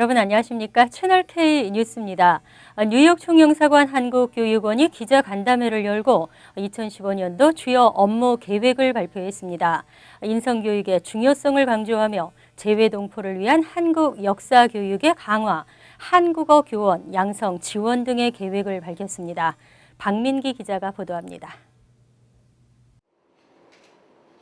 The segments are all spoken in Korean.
여러분 안녕하십니까? 채널 K 뉴스입니다. 뉴욕 총영사관 한국교육원이 기자간담회를 열고 2015년도 주요 업무 계획을 발표했습니다. 인성교육의 중요성을 강조하며 재외동포를 위한 한국 역사 교육의 강화, 한국어 교원, 양성 지원 등의 계획을 밝혔습니다. 박민기 기자가 보도합니다.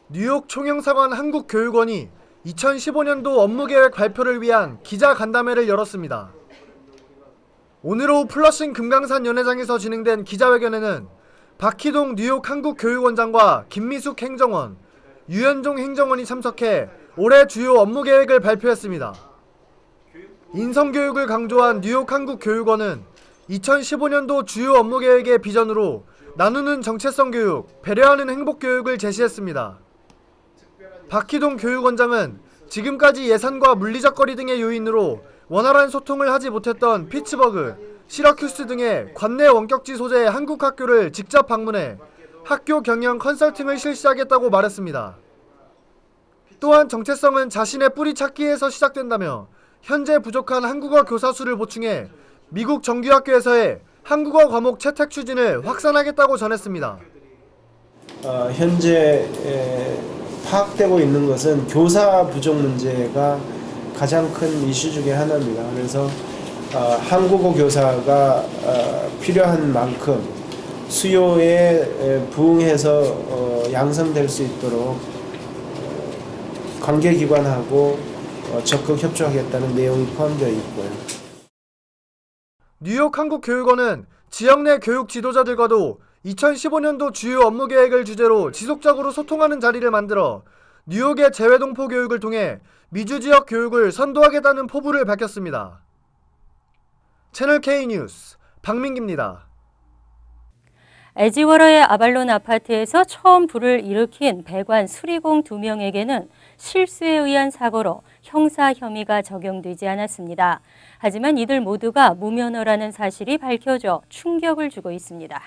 뉴욕 총영사관 한국교육원이 2015년도 업무계획 발표를 위한 기자간담회를 열었습니다. 오늘 오후 플러싱 금강산 연회장에서 진행된 기자회견에는 박희동 뉴욕 한국교육원장과 김미숙 행정원, 유현종 행정원이 참석해 올해 주요 업무계획을 발표했습니다. 인성교육을 강조한 뉴욕 한국교육원은 2015년도 주요 업무계획의 비전으로 나누는 정체성 교육, 배려하는 행복교육을 제시했습니다. 박희동 교육원장은 지금까지 예산과 물리적 거리 등의 요인으로 원활한 소통을 하지 못했던 피츠버그, 시라큐스 등의 관내 원격지 소재의 한국 학교를 직접 방문해 학교 경영 컨설팅을 실시하겠다고 말했습니다. 또한 정체성은 자신의 뿌리 찾기에서 시작된다며 현재 부족한 한국어 교사 수를 보충해 미국 정규학교에서의 한국어 과목 채택 추진을 확산하겠다고 전했습니다. 현재 파악되고 있는 것은 교사 부족 문제가 가장 큰 이슈 중에 하나입니다. 그래서 한국어 교사가 필요한 만큼 수요에 부응해서 양성될 수 있도록 관계기관하고 적극 협조하겠다는 내용이 포함되어 있고요. 뉴욕 한국교육원은 지역 내 교육 지도자들과도 2015년도 주요 업무 계획을 주제로 지속적으로 소통하는 자리를 만들어 뉴욕의 재외동포 교육을 통해 미주 지역 교육을 선도하겠다는 포부를 밝혔습니다. 채널 K 뉴스 박민기입니다. 에지워러의 아발론 아파트에서 처음 불을 일으킨 배관 수리공 2명에게는 실수에 의한 사고로 형사 혐의가 적용되지 않았습니다. 하지만 이들 모두가 무면허라는 사실이 밝혀져 충격을 주고 있습니다.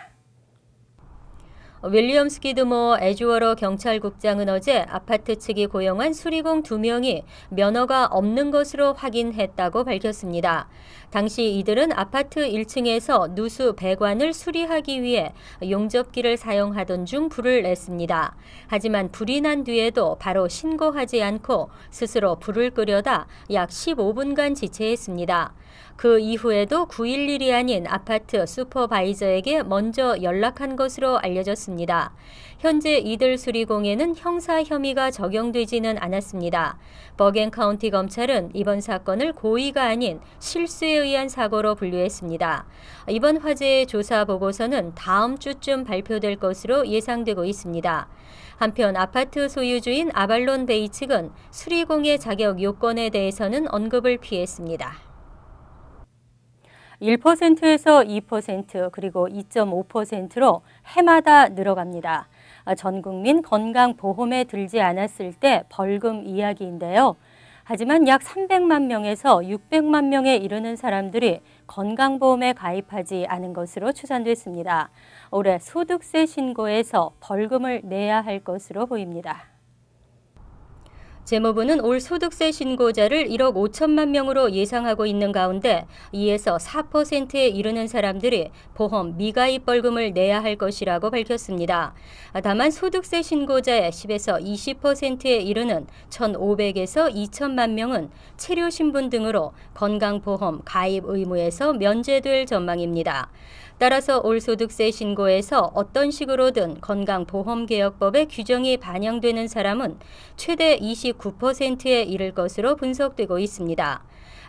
윌리엄 스키드모어 에지워러 경찰국장은 어제 아파트 측이 고용한 수리공 2명이 면허가 없는 것으로 확인했다고 밝혔습니다. 당시 이들은 아파트 1층에서 누수 배관을 수리하기 위해 용접기를 사용하던 중 불을 냈습니다. 하지만 불이 난 뒤에도 바로 신고하지 않고 스스로 불을 끄려다 약 15분간 지체했습니다. 그 이후에도 911이 아닌 아파트 슈퍼바이저에게 먼저 연락한 것으로 알려졌습니다. 현재 이들 수리공에는 형사 혐의가 적용되지는 않았습니다. 버겐 카운티 검찰은 이번 사건을 고의가 아닌 실수에 의한 사고로 분류했습니다. 이번 화재의 조사 보고서는 다음 주쯤 발표될 것으로 예상되고 있습니다. 한편 아파트 소유주인 아발론 베이 측은 수리공의 자격 요건에 대해서는 언급을 피했습니다. 1%에서 2% 그리고 2.5%로 해마다 늘어갑니다. 전 국민 건강보험에 들지 않았을 때 벌금 이야기인데요. 하지만 약 300만 명에서 600만 명에 이르는 사람들이 건강보험에 가입하지 않은 것으로 추산됐습니다. 올해 소득세 신고에서 벌금을 내야 할 것으로 보입니다. 재무부는 올 소득세 신고자를 1억 5천만 명으로 예상하고 있는 가운데 2에서 4%에 이르는 사람들이 보험 미가입 벌금을 내야 할 것이라고 밝혔습니다. 다만 소득세 신고자의 10에서 20%에 이르는 1,500에서 2천만 명은 체류신분 등으로 건강보험 가입 의무에서 면제될 전망입니다. 따라서 올 소득세 신고에서 어떤 식으로든 건강보험개혁법의 규정이 반영되는 사람은 최대 29%에 이를 것으로 분석되고 있습니다.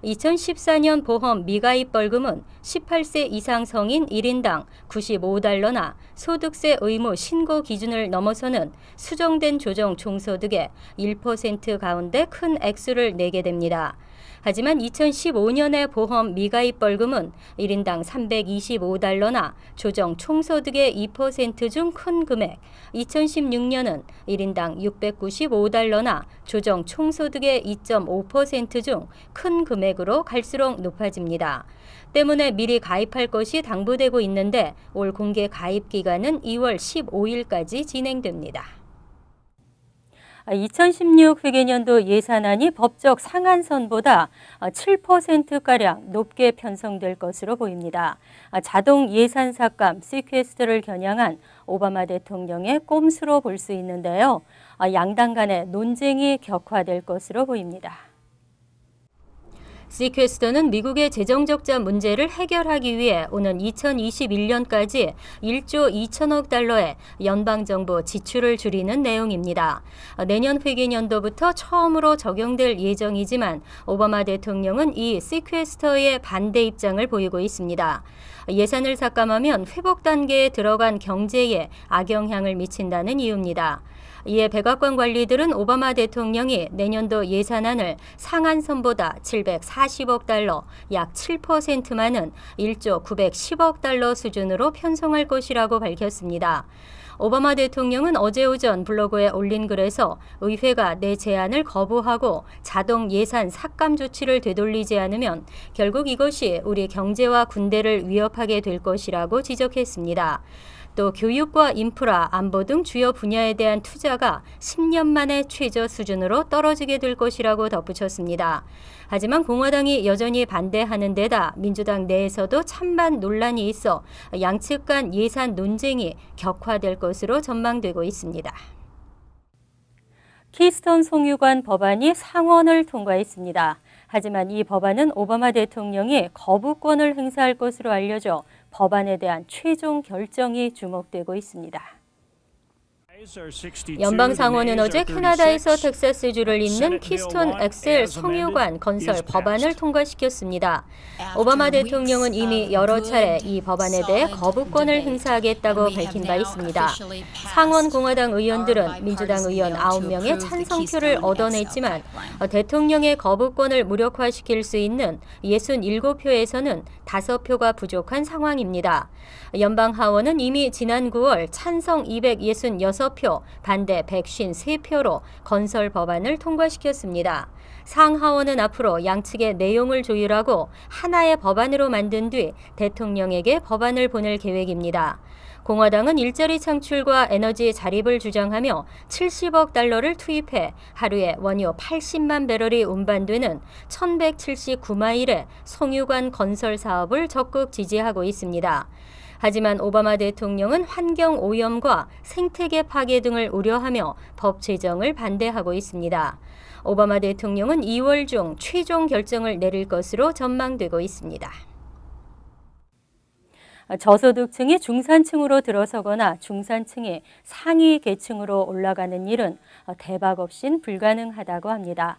2014년 보험 미가입 벌금은 18세 이상 성인 1인당 95달러나 소득세 의무 신고 기준을 넘어서는 수정된 조정 총소득의 1% 가운데 큰 액수를 내게 됩니다. 하지만 2015년의 보험 미가입 벌금은 1인당 325달러나 조정 총소득의 2% 중 큰 금액, 2016년은 1인당 695달러나 조정 총소득의 2.5% 중 큰 금액으로 갈수록 높아집니다. 때문에 미리 가입할 것이 당부되고 있는데 올 공개 가입 기간은 2월 15일까지 진행됩니다. 2016 회계년도 예산안이 법적 상한선보다 7%가량 높게 편성될 것으로 보입니다. 자동 예산 삭감 시퀘스트를 겨냥한 오바마 대통령의 꼼수로 볼 수 있는데요. 양당 간의 논쟁이 격화될 것으로 보입니다. 시퀘스터는 미국의 재정적자 문제를 해결하기 위해 오는 2021년까지 1조 2천억 달러의 연방정부 지출을 줄이는 내용입니다. 내년 회계년도부터 처음으로 적용될 예정이지만 오바마 대통령은 이 시퀘스터의 반대 입장을 보이고 있습니다. 예산을 삭감하면 회복 단계에 들어간 경제에 악영향을 미친다는 이유입니다. 이에 백악관 관리들은 오바마 대통령이 내년도 예산안을 상한선보다 740억 달러, 약 7% 많은 1조 910억 달러 수준으로 편성할 것이라고 밝혔습니다. 오바마 대통령은 어제 오전 블로그에 올린 글에서 의회가 내 제안을 거부하고 자동 예산 삭감 조치를 되돌리지 않으면 결국 이것이 우리 경제와 군대를 위협하게 될 것이라고 지적했습니다. 또 교육과 인프라, 안보 등 주요 분야에 대한 투자가 10년 만에 최저 수준으로 떨어지게 될 것이라고 덧붙였습니다. 하지만 공화당이 여전히 반대하는 데다 민주당 내에서도 찬반 논란이 있어 양측 간 예산 논쟁이 격화될 것으로 전망되고 있습니다. 키스톤 송유관 법안이 상원을 통과했습니다. 하지만 이 법안은 오바마 대통령이 거부권을 행사할 것으로 알려져 법안에 대한 최종 결정이 주목되고 있습니다. 연방 상원은 어제 캐나다에서 텍사스주를 잇는 키스톤 엑셀 송유관 건설 법안을 통과시켰습니다. 오바마 대통령은 이미 여러 차례 이 법안에 대해 거부권을 행사하겠다고 밝힌 바 있습니다. 상원 공화당 의원들은 민주당 의원 9명의 찬성표를 얻어냈지만 대통령의 거부권을 무력화시킬 수 있는 67표에서는 5표가 부족한 상황입니다. 연방 하원은 이미 지난 9월 찬성 266표, 반대 153표로 건설 법안을 통과시켰습니다. 상하원은 앞으로 양측의 내용을 조율하고 하나의 법안으로 만든 뒤 대통령에게 법안을 보낼 계획입니다. 공화당은 일자리 창출과 에너지 자립을 주장하며 70억 달러를 투입해 하루에 원유 80만 배럴이 운반되는 1179마일의 송유관 건설 사업을 적극 지지하고 있습니다. 하지만 오바마 대통령은 환경 오염과 생태계 파괴 등을 우려하며 법 제정을 반대하고 있습니다. 오바마 대통령은 2월 중 최종 결정을 내릴 것으로 전망되고 있습니다. 저소득층이 중산층으로 들어서거나 중산층이 상위 계층으로 올라가는 일은 대박 없인 불가능하다고 합니다.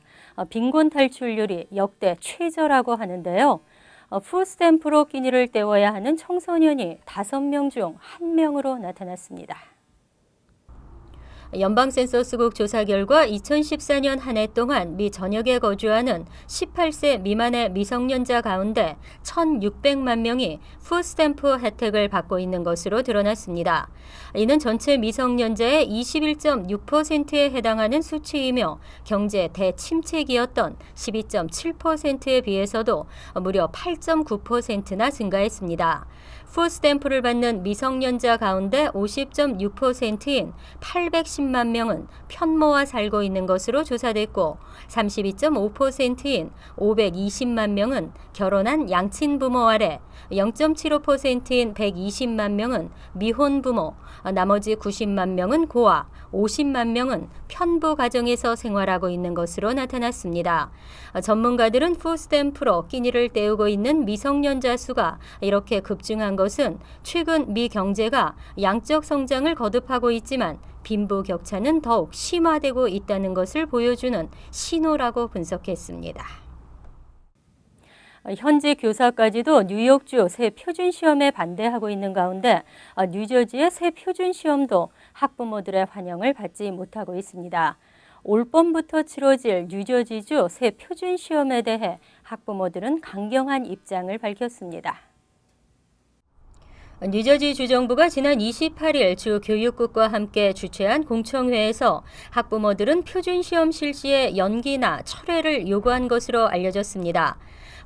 빈곤 탈출률이 역대 최저라고 하는데요. 푸스탬프로 끼니를 때워야 하는 청소년이 5명 중 1명으로 나타났습니다. 연방 센서스국 조사 결과 2014년 한 해 동안 미 전역에 거주하는 18세 미만의 미성년자 가운데 1,600만 명이 푸스탬프 혜택을 받고 있는 것으로 드러났습니다. 이는 전체 미성년자의 21.6%에 해당하는 수치이며 경제 대침체기였던 12.7%에 비해서도 무려 8.9%나 증가했습니다. 푸스탬프를 받는 미성년자 가운데 50.6%인 810만 명은 편모와 살고 있는 것으로 조사됐고 32.5%인 520만 명은 결혼한 양친 부모 아래, 0.75%인 120만 명은 미혼 부모, 나머지 90만 명은 고아, 50만 명은 편부 가정에서 생활하고 있는 것으로 나타났습니다. 전문가들은 푸스탬프로 끼니를 때우고 있는 미성년자 수가 이렇게 급증한 것은 최근 미 경제가 양적 성장을 거듭하고 있지만 빈부 격차는 더욱 심화되고 있다는 것을 보여주는 신호라고 분석했습니다. 현지 교사까지도 뉴욕주 새 표준시험에 반대하고 있는 가운데 뉴저지의 새 표준시험도 학부모들의 환영을 받지 못하고 있습니다. 올 봄부터 치러질 뉴저지주 새 표준시험에 대해 학부모들은 강경한 입장을 밝혔습니다. 뉴저지 주정부가 지난 28일 주 교육국과 함께 주최한 공청회에서 학부모들은 표준시험 실시의 연기나 철회를 요구한 것으로 알려졌습니다.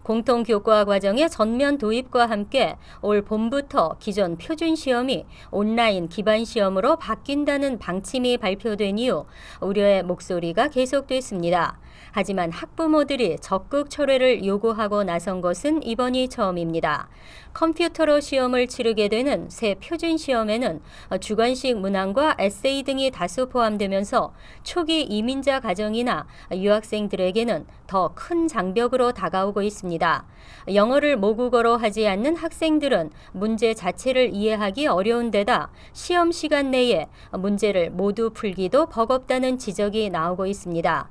공통교과 과정의 전면 도입과 함께 올 봄부터 기존 표준시험이 온라인 기반 시험으로 바뀐다는 방침이 발표된 이후 우려의 목소리가 계속됐습니다. 하지만 학부모들이 적극 철회를 요구하고 나선 것은 이번이 처음입니다. 컴퓨터로 시험을 치르게 되는 새 표준시험에는 주관식 문항과 에세이 등이 다수 포함되면서 초기 이민자 가정이나 유학생들에게는 더 큰 장벽으로 다가오고 있습니다. 영어를 모국어로 하지 않는 학생들은 문제 자체를 이해하기 어려운 데다 시험 시간 내에 문제를 모두 풀기도 버겁다는 지적이 나오고 있습니다.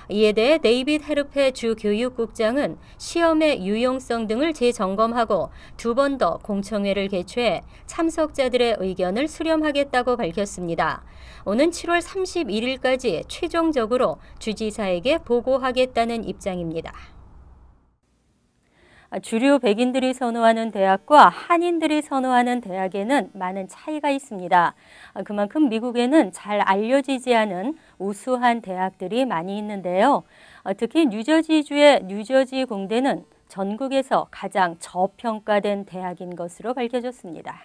이에 대해 데이빗 헤르페 주 교육국장은 시험의 유용성 등을 재점검하고 2번 더 공청회를 개최해 참석자들의 의견을 수렴하겠다고 밝혔습니다. 오는 7월 31일까지 최종적으로 주지사에게 보고하겠다는 입장입니다. 주류 백인들이 선호하는 대학과 한인들이 선호하는 대학에는 많은 차이가 있습니다. 그만큼 미국에는 잘 알려지지 않은 우수한 대학들이 많이 있는데요. 특히 뉴저지주의 뉴저지 공대는 전국에서 가장 저평가된 대학인 것으로 밝혀졌습니다.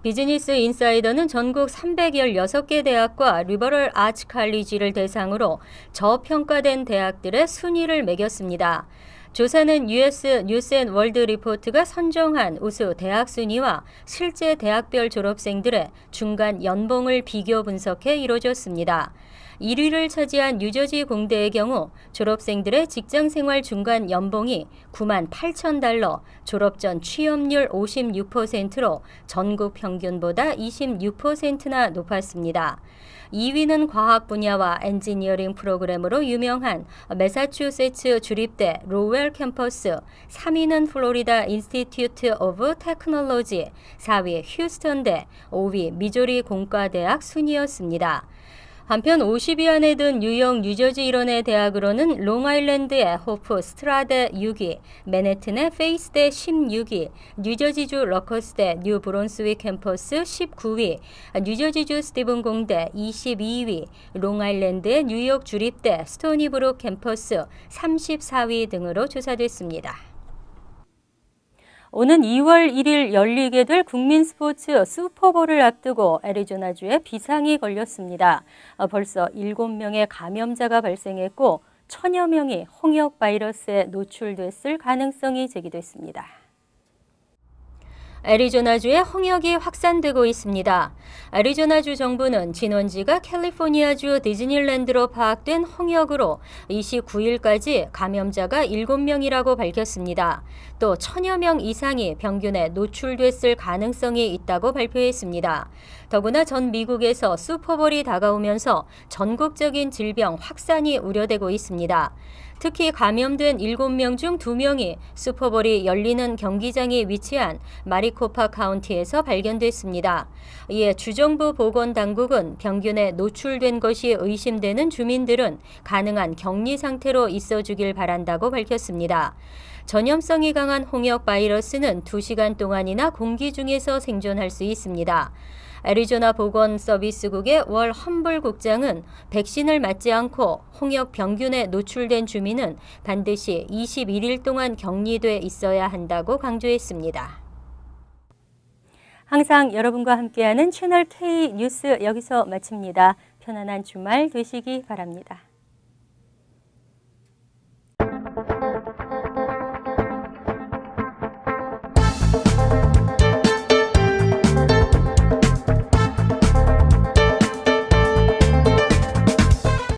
비즈니스 인사이더는 전국 316개 대학과 리버럴 아츠 칼리지를 대상으로 저평가된 대학들의 순위를 매겼습니다. 조사는 US 뉴스앤월드 리포트가 선정한 우수 대학 순위와 실제 대학별 졸업생들의 중간 연봉을 비교 분석해 이루어졌습니다. 1위를 차지한 뉴저지 공대의 경우 졸업생들의 직장생활 중간 연봉이 98,000달러, 졸업 전 취업률 56%로 전국 평균보다 26%나 높았습니다. 2위는 과학 분야와 엔지니어링 프로그램으로 유명한 매사추세츠 주립대 로웰 캠퍼스, 3위는 플로리다 인스티튜트 오브 테크놀로지, 4위 휴스턴대, 5위 미조리 공과대학 순이었습니다. 한편 50위 안에 든 뉴욕 뉴저지 일원의 대학으로는 롱아일랜드의 호프 스트라대 6위, 맨해튼의 페이스대 16위, 뉴저지주 러커스대 뉴 브론스윅 캠퍼스 19위, 뉴저지주 스티븐 공대 22위, 롱아일랜드의 뉴욕 주립대 스토니브룩 캠퍼스 34위 등으로 조사됐습니다. 오는 2월 1일 열리게 될 국민 스포츠 슈퍼볼을 앞두고 애리조나주에 비상이 걸렸습니다. 벌써 7명의 감염자가 발생했고 1000여 명이 홍역 바이러스에 노출됐을 가능성이 제기됐습니다. 애리조나주에 홍역이 확산되고 있습니다. 애리조나주 정부는 진원지가 캘리포니아주 디즈니랜드로 파악된 홍역으로 29일까지 감염자가 7명이라고 밝혔습니다. 또 1000여 명 이상이 병균에 노출됐을 가능성이 있다고 발표했습니다. 더구나 전 미국에서 슈퍼볼이 다가오면서 전국적인 질병 확산이 우려되고 있습니다. 특히 감염된 7명 중 2명이 슈퍼볼이 열리는 경기장에 위치한 마리코파 카운티에서 발견됐습니다. 이에 주정부 보건당국은 병균에 노출된 것이 의심되는 주민들은 가능한 격리 상태로 있어주길 바란다고 밝혔습니다. 전염성이 강한 홍역 바이러스는 2시간 동안이나 공기 중에서 생존할 수 있습니다. 애리조나 보건서비스국의 월 험블 국장은 백신을 맞지 않고 홍역 병균에 노출된 주민은 반드시 21일 동안 격리돼 있어야 한다고 강조했습니다. 항상 여러분과 함께하는 채널 K 뉴스 여기서 마칩니다. 편안한 주말 되시기 바랍니다.